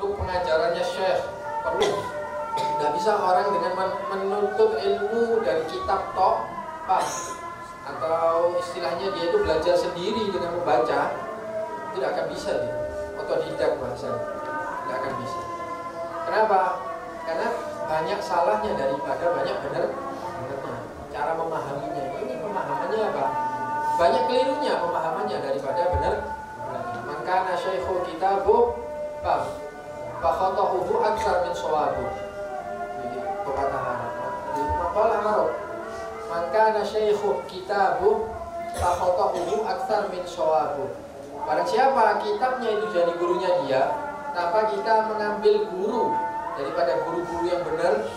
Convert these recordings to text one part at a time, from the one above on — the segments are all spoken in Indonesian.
bentuk pengajarannya syekh, perlu. Tidak bisa orang dengan menuntut ilmu dari kitab tok, atau istilahnya dia itu belajar sendiri dengan membaca, tidak akan bisa dia. Otodidak bahasa, tidak akan bisa. Kenapa? Karena banyak salahnya daripada banyak benernya. Cara memahaminya, ini pemahamannya apa? Banyak kelirunya pemahamannya daripada benar. Maka syaikhul kitabu fakhotohuhu aksar min shawabu. Jadi pepatah Arab. Maka syaikhul kitabu fakhotohuhu aksar min shawabu. Barang siapa kitabnya itu jadi gurunya dia, tanpa kita mengambil guru daripada guru-guru yang benar,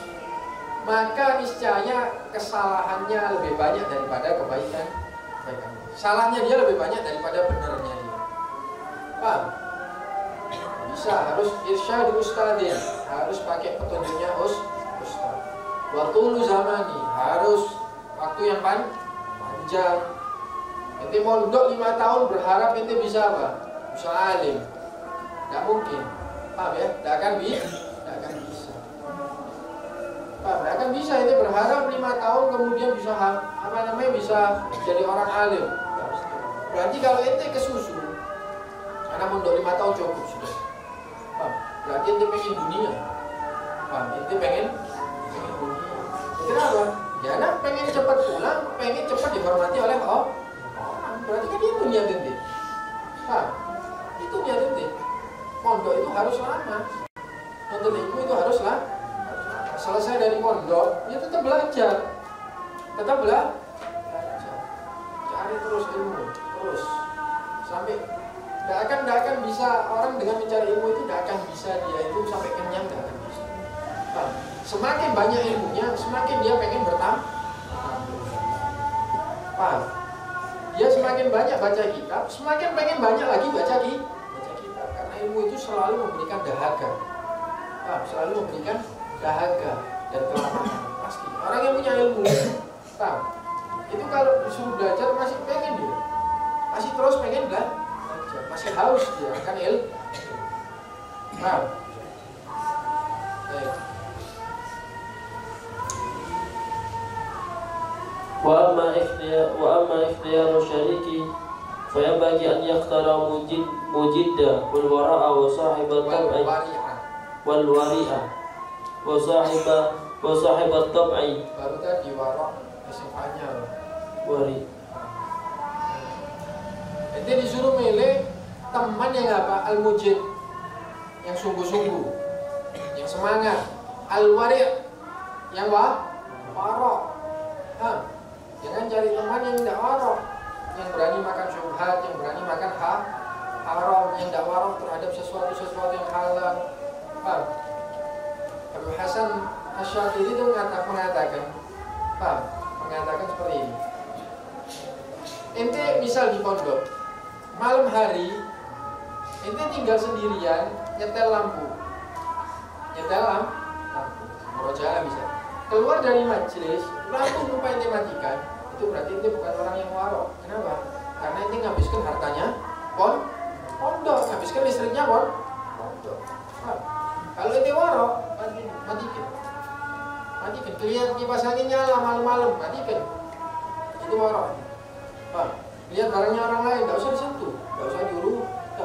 maka niscaya kesalahannya lebih banyak daripada kebaikan. Salahnya dia lebih banyak daripada benarnya dia. Paham? Bisa, harus irsyad ustadin, harus pakai petunjuknya ustad. Waktu lu zamani, harus waktu yang panjang. Ente mondok 5 tahun berharap ente bisa apa? Bisa alim. Gak mungkin. Paham ya? Gak akan bisa. Gak akan bisa ente berharap 5 tahun kemudian bisa bisa jadi orang alim. Berarti kalau ente kesusu, karena mondok 5 tahun cukup sudah. Paham? Berarti ente pengen dunia. Paham? Ente pengen dunia. Kenapa? Karena pengen cepat pulang, pengen cepat dihormati oleh orang. Berarti kan itu niat ente. Paham? Itu niat ente. Mondok itu harus lama. Nuntut ilmu itu harus lama. Selesai dari pondok, ya tetap belajar. Tetap belajar. Cari terus ilmu, terus sampai tidak akan bisa orang dengan mencari ilmu itu tidak akan bisa dia itu sampai kenyang, tidak akan bisa. Paham? Semakin banyak ilmunya, semakin dia pengen bertambah. Paham? Dia semakin banyak baca kitab, semakin pengen banyak lagi baca kitab. Karena ilmu itu selalu memberikan dahaga. Paham? Selalu memberikan dahaga dan kelapangan. Pasti. Orang yang punya ilmu, paham? Itu kalau disuruh belajar masih pengen dia. Masih terus pengen belajar. Masih haus dia akan ilmu. Paham? Baik. وأما اختيار الشريك فينبغي أن يختار مجدا والوراء وصاحب الطبع والوريئة وصاحب الطبع. Baru tadi warok kesimpannya wari. Ente disuruh milih teman yang apa? Al-mujid, yang sungguh-sungguh, yang semangat. Al-wari', yang warok. Jangan cari teman yang tidak warok, yang berani makan syubhat, yang berani makan haram, yang tidak warok terhadap sesuatu yang halal. Abu Hasan Asy-Syadzili itu mengatakan seperti ini. Ente misal di pondok, malam hari ente tinggal sendirian, nyetel lampu, murojaah bisa. Keluar dari majelis, lampu lupa ente matikan, itu berarti ente bukan orang yang warok. Kenapa? Karena ente nghabiskan hartanya pondok, nghabiskan listriknya pondok. Kalau ente warok, matikan. Lihat kipas angin nyala malam-malam, matikan. Itu warok. Lihat barangnya orang lain, nggak usah disentuh, nggak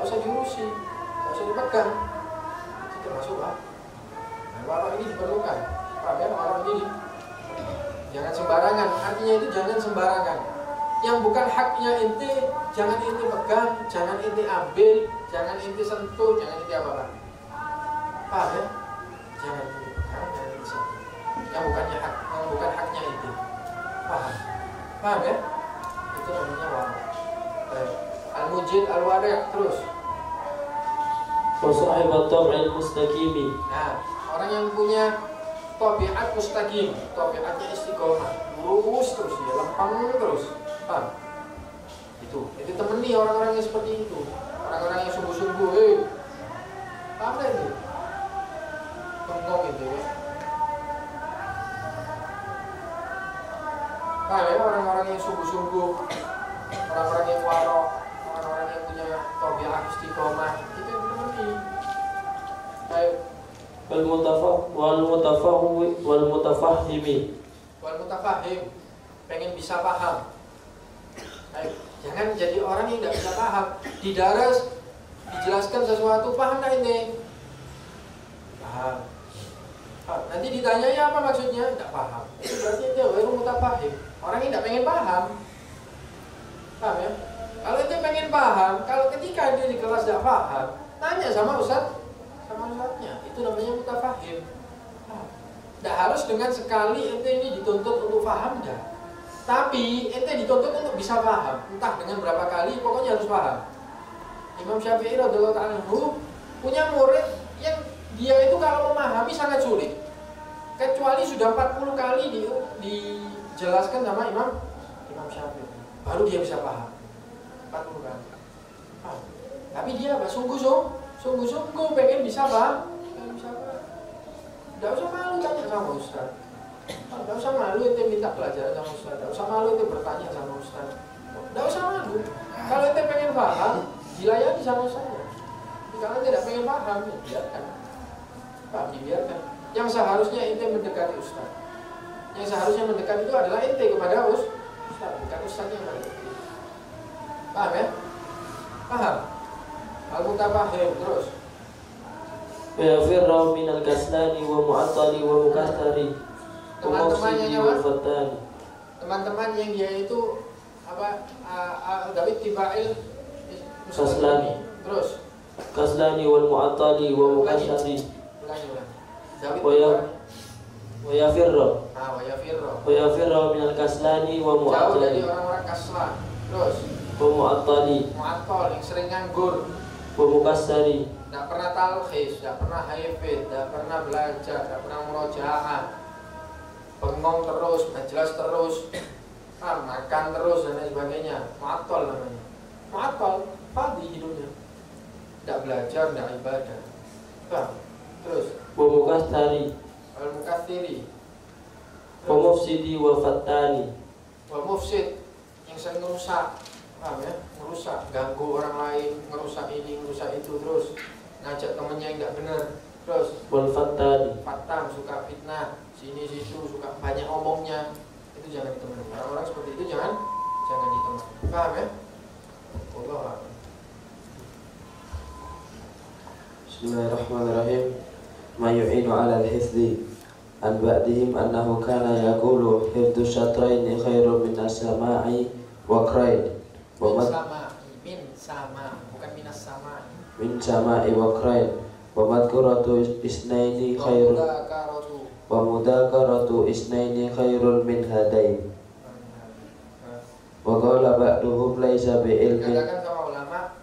usah diurusi, nggak usah dipegang. Itu termasuk warok ini diperlukan. Warok ini jangan sembarangan. Artinya itu jangan sembarangan. Yang bukan haknya ente, jangan ente pegang, jangan ente ambil, jangan ente sentuh, jangan ente apa-apa. Paham ya? Jangan ente pegang, jangan ente sentuh. Yang bukan haknya ente. Paham ya? Itu namanya warok. Al-mujid, al-wari', terus. وصاحب الطبع المستقيم. Nah, orang yang punya tabiat mustaqim, tabiatnya istiqomah, lurus terus ya, lempeng terus. Paham? Itu temani orang-orang yang seperti itu. Orang-orang yang sungguh-sungguh, paham gak itu? Bengong itu ya. Paham ya? Orang-orang yang sungguh-sungguh, orang-orang yang warok, orang-orang yang punya tabiat istiqomah, itu yang temani. wal mutafahimi. Wal mutafahim, pengen bisa paham. Ayo, jangan jadi orang yang tidak bisa paham. Di daras dijelaskan sesuatu, paham nggak ini? Paham. Nanti ditanyai apa maksudnya? Tidak paham. Itu berarti dia baru mutafahim. Orang yang tidak pengen paham. Paham ya? Kalau dia pengen paham, kalau ketika dia di kelas tidak paham, tanya sama ustadz, sama ustadznya. Itu namanya mutafahim. Tidak harus dengan sekali ente ini dituntut untuk paham, dah. Tapi ente dituntut untuk bisa paham. Entah dengan berapa kali, pokoknya harus paham. Imam Syafi'i radhiyallahu ta'ala anhu punya murid yang dia itu kalau memahami sangat sulit. Kecuali sudah 40 kali dijelaskan sama Imam Syafi'i, baru dia bisa paham. 40 kali. Tapi dia sungguh-sungguh pengen bisa paham. Tidak usah malu tanya sama ustaz. Tidak usah malu ente minta pelajaran sama ustaz. Tidak usah malu ente bertanya sama ustaz. Tidak usah malu. Kalau ente pengen paham, dilayani sama saya. Kalau ente tidak pengen paham, ya biarkan. Paham, dibiarkan. Yang seharusnya ente mendekati ustaz. Yang seharusnya mendekat itu adalah ente kepada ustaz, bukan ustaznya yang ente. Paham ya? Paham? Al-mutafahim terus. Yafirru minal kaslani wa mu'attali wa mukaththari wa mufsidi wa fattani. Teman-teman yang dia itu apa? Dawit tibail kaslani. Terus kaslani wal mu'attali wa mukaththari. Wa yafirru. Wa yafirru minal kaslani wa mu'attali. Jauh dari orang-orang kaslan. Terus wa mu'attali. Mu'attal yang sering nganggur. Wa mukaththari. Tidak pernah talkhis, tidak pernah hafid, tidak pernah belajar, tidak pernah murojaah, bengong terus, majelis terus, makan terus dan lain sebagainya. Mu'attal namanya. Mu'attal, fadhi hidupnya. Tidak belajar, tidak ibadah. Terus wa mukaththari. Wal mukaththiri. Wa mufsidi wa fattani. Wa mufsid, yang sering merusak. Paham ya? Merusak, ganggu orang lain, merusak ini, merusak itu, terus ngajak temennya yang nggak benar, terus wal fattani. Fattan, suka fitnah, sini situ, suka banyak omongnya, itu jangan ditemani. Orang-orang seperti itu jangan ditemani. Paham ya? Allah. Bismillahirrahmanirrahim. Ma yu'inu 'ala al-hifdzi an ba'dihim annahu kana yaqulu hifdzu syatraini khairun min as-sama'i wa qrain. Min sama, bukan minas sama. Min sama'i wa qrain. Wa madhkuratu isnaini khairun. Wa mudzakaratu isnaini khairun min hadain. Wa qala ba'duhum laisa bi ilmin. Katakan sama ulama,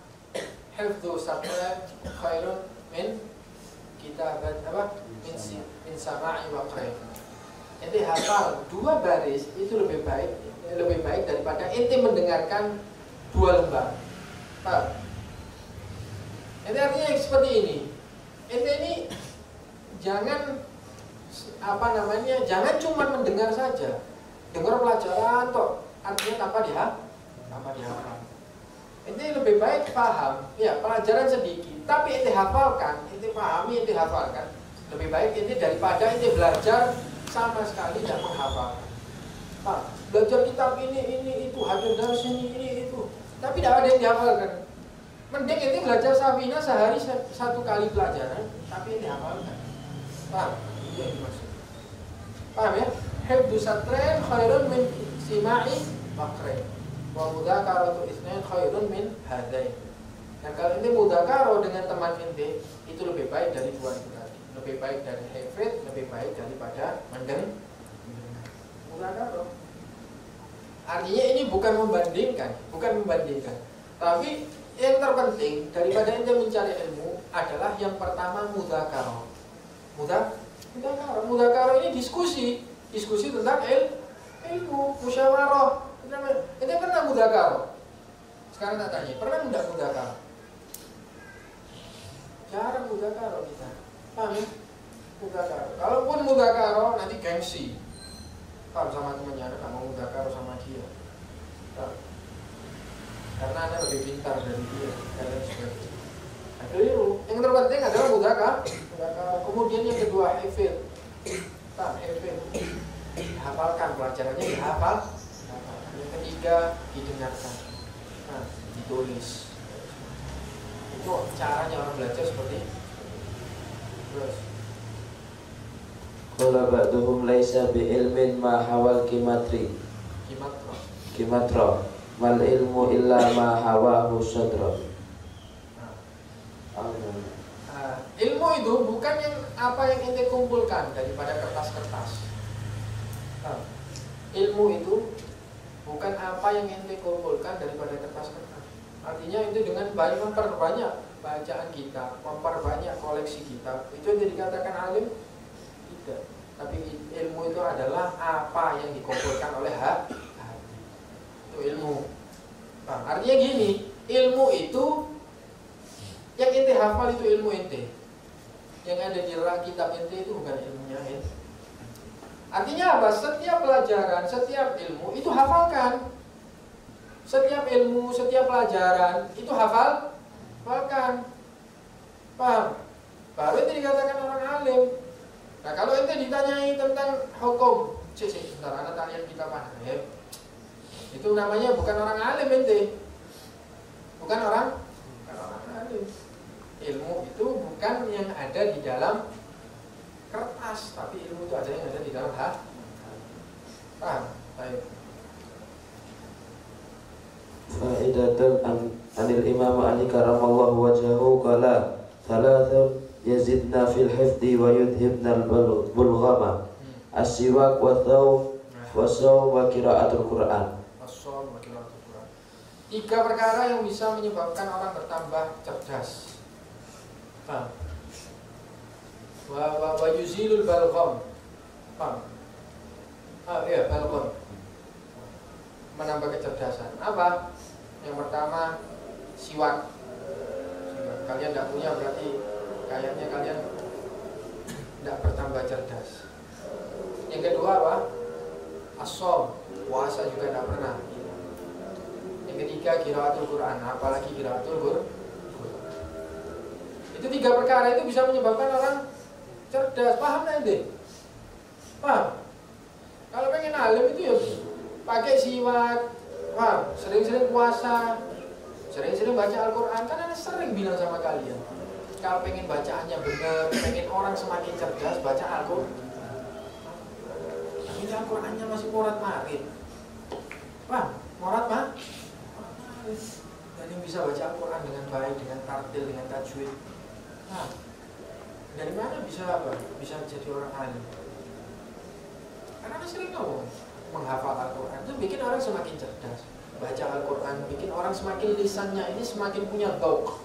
hifdzu syatrain khairun min kitabat apa? Min sama'i wa qrain. Ente hafal 2 baris itu lebih baik daripada ente mendengarkan 2 lembar. Ente artinya seperti ini. Ente ini jangan jangan cuma mendengar saja. Dengar pelajaran toh, artinya tanpa dihafal. Ente lebih baik paham, ya pelajaran sedikit, tapi ente hafalkan, ente pahami, ente hafalkan. Lebih baik ente daripada ente belajar sama sekali tidak menghafalkan. Belajar kitab ini itu, hadir dari sini ini itu, tapi tidak ada yang dihafalkan. Mending ente belajar Safina sehari 1 kali pelajaran, tapi ente hafalkan. Paham? Itu yang dimaksud. Paham ya? Hifdzu syatrain khairun min sima'i waqrain. Wa mudzakaratu isnain khairun min hadain. Dan kalau ente mudzakarah dengan teman ente, itu lebih baik dari 2 itu tadi. Lebih baik dari hafid, lebih baik daripada mendengar. Mudzakarah. Artinya ini bukan membandingkan, tapi yang terpenting daripada ente mencari ilmu adalah yang pertama mudzakarah. Mudzakarah ini diskusi tentang ilmu, musyawarah. Ente pernah mudzakarah? Sekarang tak tanya, pernah enggak mudzakarah? Jarang mudzakarah kita. Paham ya? Mudzakarah. Kalaupun mudzakarah nanti gengsi. Paham sama temannya, anak mau mudzakarah sama dia. Karena anak lebih pintar dari dia dan lain sebagainya. Keliru. Yang terpenting adalah mudzakarah. Kemudian yang pelajarannya dihafal. Yang ketiga didengarkan, ditulis. Itu caranya orang belajar seperti itu. Terus Qala ba'duhum laisa bi ilmin ma hawal kimatra mal ilmu illa ma hawahu sadra. Ilmu itu bukan yang apa yang ente kumpulkan daripada kertas-kertas. Ilmu itu bukan apa yang ente kumpulkan daripada kertas-kertas. Artinya itu dengan banyak memperbanyak bacaan kita, memperbanyak koleksi kitab, itu yang dikatakan alim? Tidak. Tapi ilmu itu adalah apa yang dikumpulkan oleh hati. Itu ilmu. Artinya gini, ilmu itu yang ente hafal itu ilmu ente. Yang ada di kitab ente itu bukan ilmunya ente. Artinya apa? Setiap pelajaran, setiap ilmu itu hafalkan. Setiap ilmu, setiap pelajaran itu hafalkan. Paham? Baru ente dikatakan orang alim. Nah kalau ente ditanyai tentang hukum, sebentar, anak tanya kita mana? Ya. Itu namanya bukan orang alim ente. Bukan orang alim. Ilmu itu bukan yang ada di dalam kertas, tapi ilmu itu ada yang ada di dalam hati. Paham? Baik. Fa'idatun anil Imam Ali karamallahu wajhahu qala thalathun yazidna fil hifdi wa yudhibna al-bulghama as-siwak wa thaw wa saw wa qiraatul Qur'an. Tiga perkara yang bisa menyebabkan orang bertambah cerdas. Paham? Wa yuzilul balgham. Paham? Iya, balgham. Menambah kecerdasan. Apa? Yang pertama, siwak. Kalian tidak punya berarti kayaknya kalian tidak bertambah cerdas. Yang kedua apa? As-shaum, puasa juga tidak pernah. Yang ketiga qiraatul Quran, apalagi qiraatul Quran. Itu tiga perkara itu bisa menyebabkan orang cerdas. Paham nanti? Paham? Kalau pengen alim itu ya pakai siwak, paham? Sering-sering puasa, sering-sering baca Al-Quran. Kan Anda sering bilang sama kalian, kalau pengen bacaannya benar, pengen orang semakin cerdas, baca Al-Quran. Ini Al-Qurannya masih morat marit, paham? Morat mah? Dan yang bisa baca Al-Quran dengan baik, dengan tartil, dengan tajwid. Nah, dari mana bisa apa? Bisa jadi orang alim? Karena Anda sering ngomong menghafal Al-Quran itu bikin orang semakin cerdas. Baca Al-Quran bikin orang semakin lisannya ini semakin punya dhauq,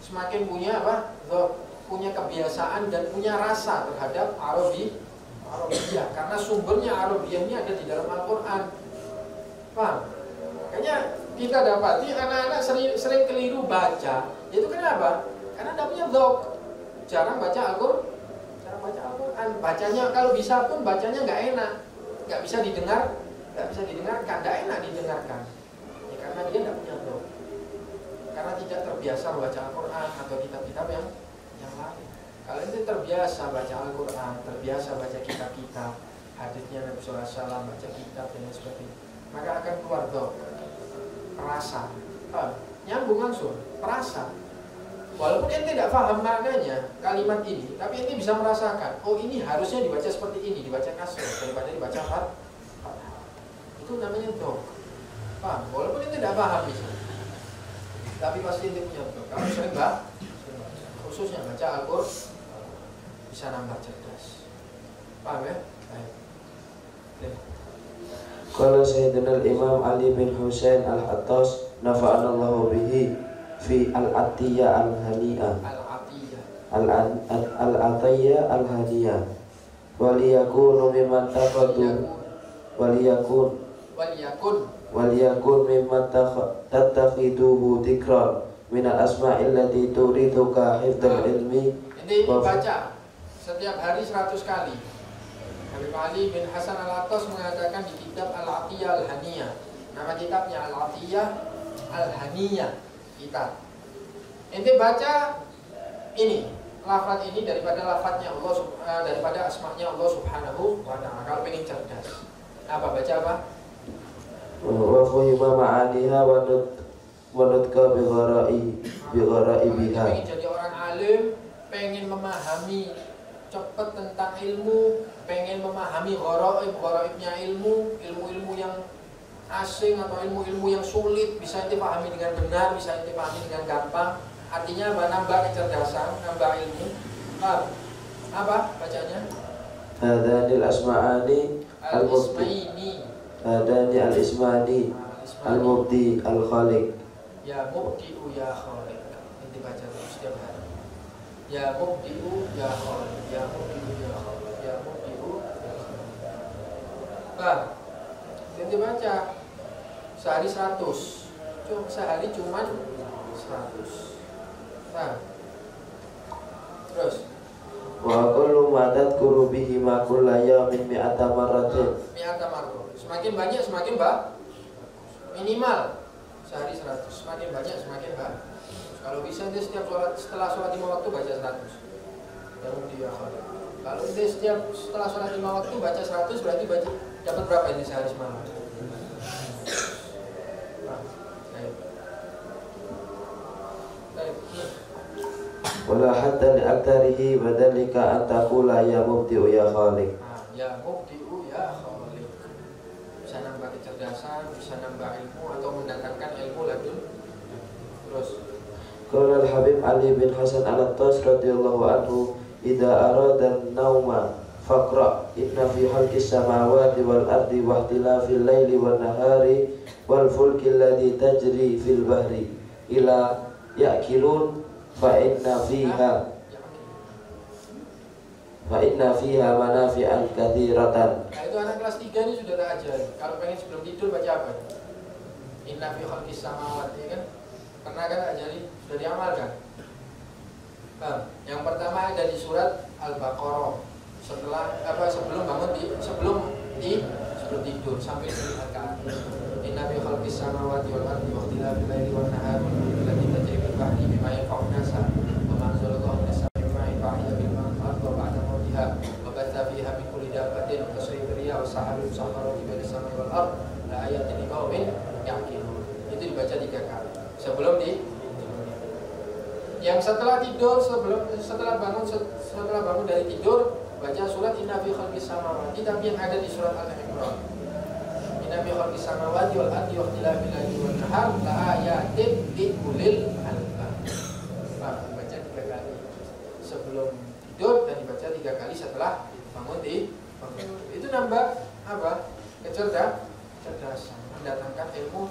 semakin punya apa? Dhauq, punya kebiasaan dan punya rasa terhadap Arabiyah. Karena sumbernya Arabiyah ini ada di dalam Al-Quran. Paham? Makanya kita dapati anak-anak sering keliru baca. Itu kenapa? Karena tidak punya dhauq, jarang baca Al-Quran. Bacanya kalau bisa pun bacanya nggak enak. Nggak bisa didengarkan, tidak enak didengarkan. Ya, karena dia tidak punya dhauq, karena tidak terbiasa membaca Al-Quran atau kitab-kitab yang lain. Kalau itu terbiasa baca Al-Quran, terbiasa baca kitab-kitab, hadisnya Nabi SAW, baca kitab dan sebagainya, maka akan keluar dhauq, perasa, nyambung langsung, perasa. Walaupun ente tidak paham maknanya kalimat ini, tapi ente bisa merasakan, oh ini harusnya dibaca seperti ini, dibaca kasar daripada dibaca fathah. Itu namanya dhauq. Paham? Walaupun ente tidak paham misalnya, tapi pasti ente punya dhauq. Kalau sering khususnya baca Al-Quran bisa nambah cerdas. Paham ya? Baik. Qala Sayyidina al-Imam Ali bin Husain al-Hattas nafa'anallahu bihi fi al-atiyya al-hani'ah al-atiyya al-hani'ah waliyakunu mimman mimman tattakhiduhu dhikran min al-asma'i allati turithuka hifdzal ilmi. Ini baca setiap hari 100 kali. Habib Ali bin Hasan al-Attas mengatakan di kitab Al-Atiyah al-Haniyah. Nama kitabnya Al-Atiyah al-Haniyah. Kitab. Ente baca ini, lafaz ini daripada lafaznya Allah, daripada asma'nya Allah Subhanahu wa ta'ala. Kalau pengen cerdas, Apa baca apa? Wa fuhima ma'aniha wa nutqa bighara'i biha. Pengen jadi orang alim, pengen memahami cepat tentang ilmu, pengen memahami gharaibnya ilmu yang asing atau ilmu yang sulit bisa dipahami dengan benar, bisa dipahami dengan gampang. Artinya nambah kecerdasan, nambah ilmu. Apa bacanya? Hadanil asma'ani Al-Ismaini. Hadani al-ismani al-mubdi al-khaliq. Ya mubdi'u ya khaliq. Ini dibaca terus setiap hari. Ya mubdi'u ya khaliq. Ya mubdi'u ya khaliq. Ya mubdi'u ya khaliq. Dan dibaca sehari 100. Sehari cuman 100. Terus Wa kullu ma tadhkuru bihi ma kulla yawmin mi'ata marratin. Mi'ata marratin. Semakin banyak semakin minimal sehari 100. Semakin banyak semakin Kalau bisa dia setelah sholat 5 waktu baca 100. Kalau dia setelah sholat 5 waktu baca 100 berarti dapat berapa ini sehari semalam? Wala hatta li aktsarihi badalika an taqula ya mubdi'u ya khaliq. Ya mubdi'u ya khaliq. Bisa nambah kecerdasan, bisa nambah ilmu atau mendatangkan ilmu ladun. Terus Qala al-Habib Ali bin Hasan al-Attas radhiyallahu anhu, idza arada an-nauma faqra inna fi khalqis samawati wal ardi wa ikhtilafil laili wan nahari wal fulki alladhi tajri fil bahri ila ya'kilun fa inna fiha manafi'an katsiratan. Nah itu anak kelas 3 ini sudah tak ajar. Kalau pengen sebelum tidur baca apa? Inna fi khalqis samawati, ya kan? Pernah kan ajari? Sudah diamalkan? Yang pertama ada di surat Al-Baqarah. Sebelum tidur sampai di rakaat. Inna fi khalqis samawati wal ardi wa ikhtilafil laili wan nahari allati tajri fil bahri bima yanfa'un nasa wa ma anzalallahu minas samai ma'in fa'ahya bil ardi wa ba'da mawtiha wa batha fiha min kulli dabbatin wa tasrifir riyah wa sahabin musakharati bainas samai wal ardi la ayatin liqaumin ya'qilun. Itu dibaca 3 kali sebelum yang setelah tidur, setelah bangun dari tidur baca surat Inna fi khalqis samawati, tapi yang ada di surat Al-Imran. Inna fi khalqis samawati wal ardi wa ikhtilafil laili wan nahar la ayatin li ulil albab. Baca 3 kali sebelum tidur dan dibaca 3 kali setelah bangun itu nambah apa? Kecerdasan, mendatangkan ilmu.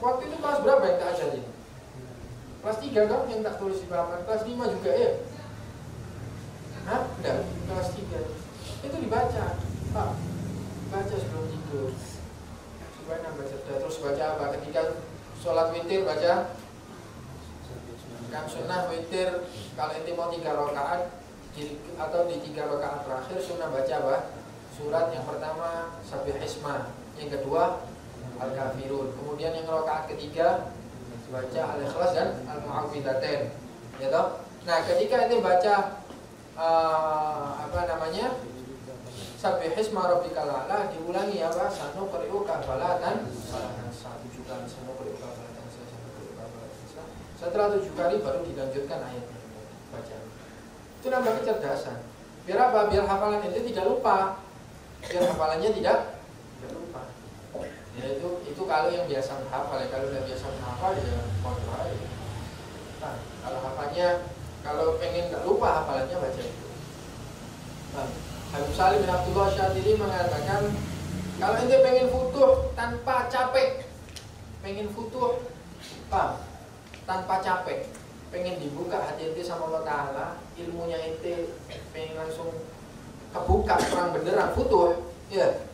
Waktu itu kelas berapa yang tak ajarin? Kelas 3 kan yang tak tulis di papan. Kelas 5 juga ya? Enggak, kelas 3 itu dibaca. Baca sebelum tidur supaya nambah cerdas. Terus baca apa? Ketika sholat witir baca kan sunnah witir. Kalau ente mau 3 rakaat atau di 3 rakaat terakhir sunnah baca apa? Surat yang pertama Sabbih Isma, yang kedua Al-Kafirun, kemudian yang rakaat ketiga baca Al-Ikhlas dan Al-Mu'awwidzatain, ya toh. Nah, ketika ini baca Sabbih Isma Rabbikal A'la diulangi apa? Sanuqri'uka fala tansa. 7 kali sanuqri'uka fala tansa. Setelah 7 kali baru dilanjutkan ayatnya. Baca. Itu nambah kecerdasan. Biar apa? Biar hafalan itu tidak lupa. Biar hafalannya tidak lupa. Ya itu kalau yang biasa menghafal, ya kalau udah biasa menghafal ya kontrol aja. Nah, kalau hafalnya, kalau pengen nggak lupa hafalannya baca itu. Habib Salim bin Abdullah Syadili mengatakan kalau ente pengen futuh tanpa capek, tanpa capek, pengen dibuka hati ente sama Allah Ta'ala, ilmunya ente pengen langsung kebuka terang benderang futuh, ya.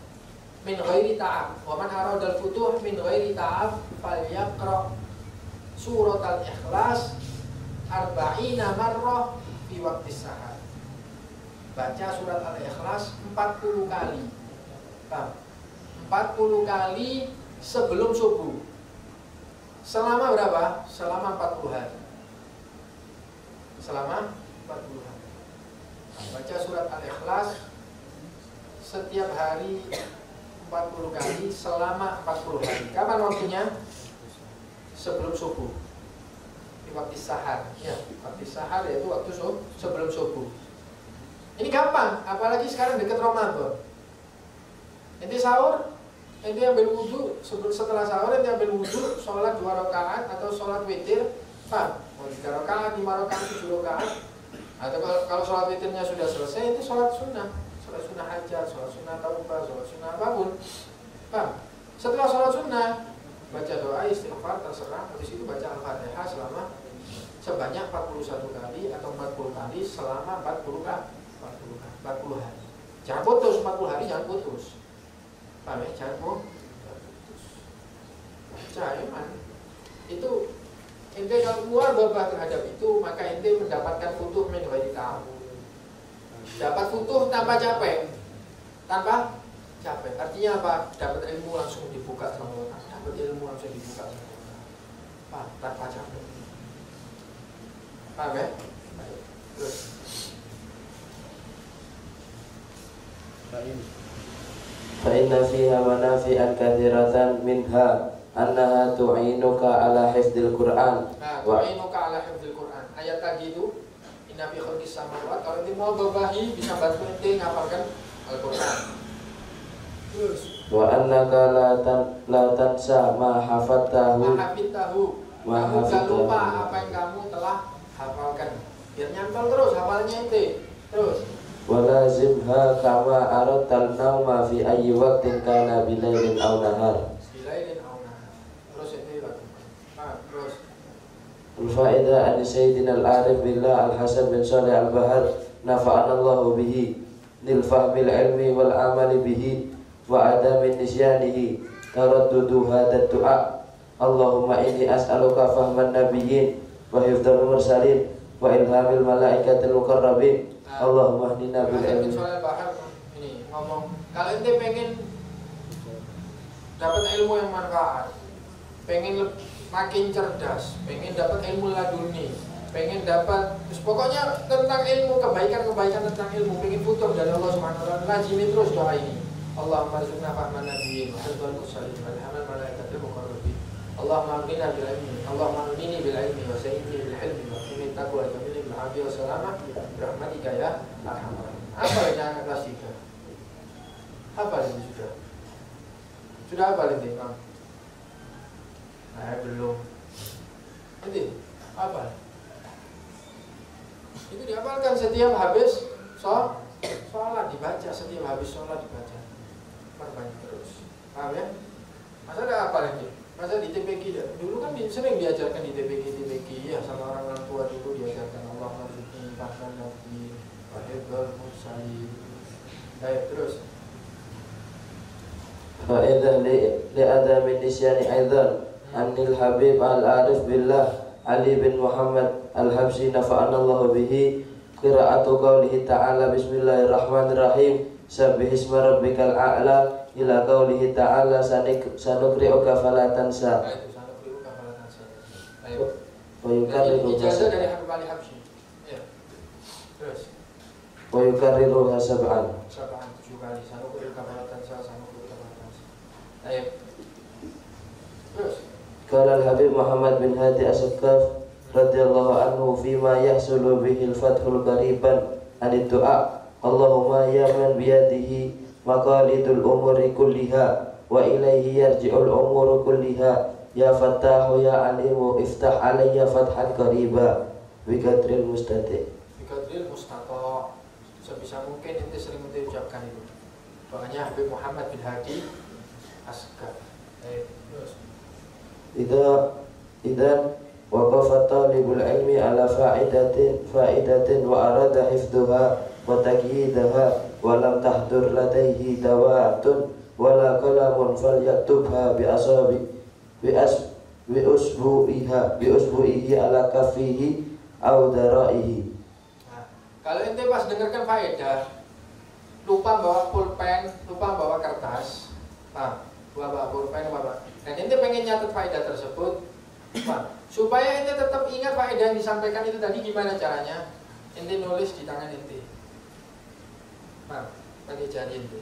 Min ghairi ta'ab, wa man aradal futuh min ghairi ta'ab falyaqra surat al-Ikhlas 40 marrah fi waqti sahar. Baca surat al-Ikhlas 40 kali. 40 kali sebelum subuh. Selama berapa? Selama 40 hari. Selama 40 hari. Baca surat al-Ikhlas setiap hari 40 kali selama 40 hari. Kapan waktunya? Sebelum subuh. Di waktu sahar. Ya, waktu sahar yaitu waktu sebelum subuh. Ini gampang, apalagi sekarang dekat Ramadan. Ente sahur, ente ambil wudhu, setelah sahur ente ambil wudhu, sholat 2 rakaat atau sholat witir, mau 3 rakaat, 5 rakaat, 7 rakaat. Atau kalau sholat witirnya sudah selesai, itu sholat sunnah hajat, sholat sunnah taubah, sholat sunnah apapun. Setelah sholat sunnah, baca doa istighfar terserah, habis itu baca Al-Fatihah sebanyak 41 kali atau 40 kali selama 40 hari. Jangan putus, 40 hari jangan putus. Paham ya? Jangan putus. Jangan. Itu ente kalau muhasabah terhadap itu, maka ente mendapatkan futuh min ghairi ta'ab. Dapat futuh tanpa capek. Artinya apa? Dapat ilmu langsung dibuka sama Allah. Dapat ilmu langsung dibuka sama Allah. Tanpa capek. Paham ya? Terus. Fa'inna fiha manafi'an kathiratan minha annaha tu'inuka ala hifdzil Qur'an. Tu'inuka ala hifdzil Qur'an. Ayat tadi itu inna fi khalqis samawati, kalau ente mau bebahi bisa bantu ente ngapalkan Al-Qur'an. Terus Wa annaka la tansa ma hafadtahu. Kamu gak lupa apa yang kamu telah hafalkan. Biar nyantol terus hafalnya ente. Terus Walazimha kama aradtal nauma fi ayyi waqtin kana bilailin aw nahar. Terus ini lakukan. Terus Al-fa'idah an Sayyidina al-Arif billah Al-Hasan bin Salih al-Bahar nafa'ana Allahu bihi lil fahmil ilmi wal amali bihi wa adamin nisyanihi taraddudu hadha du'a Allahumma inni as'aluka fahman nabiyyin wa hifdzal mursalin wa ilhamil malaikatil muqarrabin Allahumma hdina bil ilmi. Ini ngomong, kalau ente pengen dapat ilmu yang manfaat, pengen makin cerdas, pengen dapat ilmu laduni, pengen dapat, pokoknya tentang ilmu, kebaikan tentang ilmu, pengen putus dari Allah Subhanahu wa taala, lazimi terus doa ini. Allahumma rzuqna fahman nabiyyin wa hifdzal mursalin wa ilhamal malaikatil muqarrabin. Allahumma hdina bil ilmi, Allahumma hdini bil ilmi wa sayyidni bil hilmi wa qini taqwa wa jamili bil afiyyah wa salamah rahmatika ya arhamar. Apa yang kelas 3? Apa ini sudah? Sudah apa ini, Bang? Belum. Nanti apa? Itu dihafalkan setiap habis sholat dibaca, setiap habis sholat dibaca. Perbanyak terus. Paham ya? Masa ada apa lagi? Masa di TPQ ya? Dulu kan sering diajarkan di TPQ ya, sama orang tua dulu diajarkan Allah marzuqni fahman nabiyyin wa hifdzal mursalin. Baik, terus. Fa'idah li adami nisyani aidan Anil Habib Al-Arif Billah Ali bin Muhammad Al-Habsyi nafa'ana Allah bihi qira'atu qawlihi ta'ala bismillahirrahmanirrahim sabbihisma rabbikal a'la ila qawlihi ta'ala sanukri'uka falatansa wa yukarriru ijazah dari Habib Ali Habsyi. Ya. Terus wa yukarriru sab'an 7 kali sanukri'uka falatansa. Baik. Terus Qala al-Habib Muhammad bin Hadi As-Saqqaf radhiyallahu anhu fima yahsulu bihil fathul qariban anid du'a Allahumma ya man biyadihi maqalidul umuri kulliha wa ilaihi yarji'ul umuru kulliha ya fattahu ya alimu iftah alayya fathan qariba bikadril mustati sebisa mungkin ente sering mengucapkan itu doanya Habib Muhammad bin Hadi As-Saqqaf. Idan waqafa talibul ilmi ala fa'idatin wa arada hifdhuha wa taqyidaha wa lam tahdur ladaihi dawatun wala qalamun falyaktubha bi usbu'ihi ala kaffihi aw daraihi. Kalau ente pas dengarkan faedah lupa bawa pulpen, lupa bawa kertas, bawa pulpen, dan ente pengen nyatet faedah tersebut, supaya ente tetap ingat faedah yang disampaikan itu tadi, gimana caranya? Ente nulis di tangan ente, nanti jadi ente.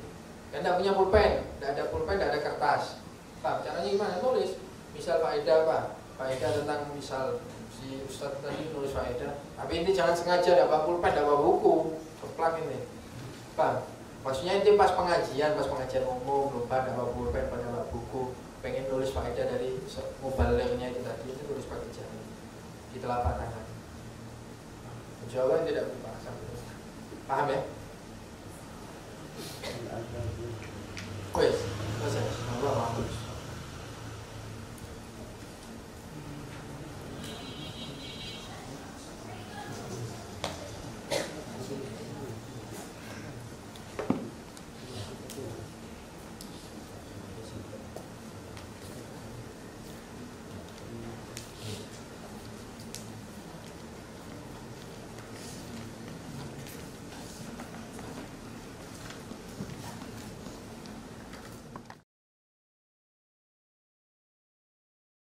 Kan tidak punya pulpen, tidak ada pulpen, tidak ada kertas. Pak, caranya gimana? Tulis. Misal faedah Pak, faedah tentang misal si Ustadz tadi nulis faedah. Tapi ini jangan sengaja tidak bawa pulpen, tidak bawa buku, ceplak ini. Pak, maksudnya ini pas pengajian umum, lupa tidak bawa pulpen, pada bawa buku, pengen nulis faedah dari mubalignya itu tadi, itu tulis pakai jari di telapak tangan. Jawaban tidak berbahasa. Paham ya? Wes, selesai.